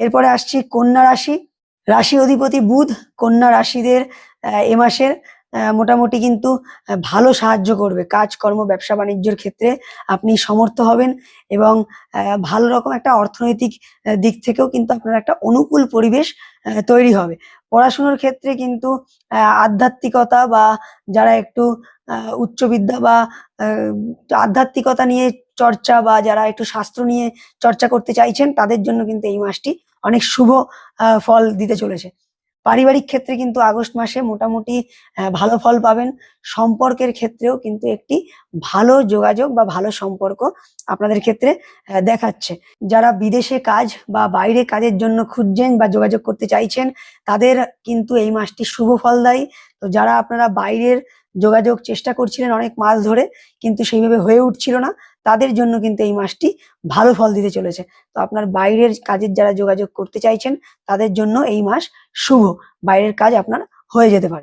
এরপরে আসছি কন্যা রাশি। রাশি অধিপতি বুধ কন্যা রাশিদের এ মাসের মোটামুটি কিন্তু ভালো সাহায্য করবে। কাজকর্ম ব্যবসা বাণিজ্যের ক্ষেত্রে আপনি সমর্থ হবেন এবং ভালো রকম একটা অর্থনৈতিক দিক থেকেও কিন্তু আপনার একটা অনুকূল পরিবেশ তৈরি হবে। পড়াশুনোর ক্ষেত্রে কিন্তু আধ্যাত্মিকতা বা যারা একটু উচ্চবিদ্যা বা আধ্যাত্মিকতা নিয়ে চর্চা বা যারা একটু শাস্ত্র নিয়ে চর্চা করতে চাইছেন তাদের জন্য কিন্তু এই মাসটি অনেক শুভ ফল দিতে চলেছে। পারিবারিক ক্ষেত্রে কিন্তু আগস্ট মাসে মোটামুটি ভালো ফল পাবেন। সম্পর্কের ক্ষেত্রেও কিন্তু একটি ভালো যোগাযোগ বা ভালো সম্পর্ক আপনাদের ক্ষেত্রে দেখাচ্ছে। যারা বিদেশে কাজ বা বাইরে কাজের জন্য খুঁজছেন বা যোগাযোগ করতে চাইছেন তাদের কিন্তু এই মাসটি শুভ ফলদায়ী। তো যারা আপনারা বাইরের যোগাযোগ চেষ্টা করছিলেন অনেক মাস ধরে কিন্তু সেইভাবে হয়ে উঠছিল না, তাদের জন্য কিন্তু এই মাসটি ভালো ফল দিতে চলেছে। তো আপনার বাইরের কাজের যারা যোগাযোগ করতে চাইছেন তাদের জন্য এই মাস শুভ। বাইরের কাজ আপনার হয়ে যেতে পারে।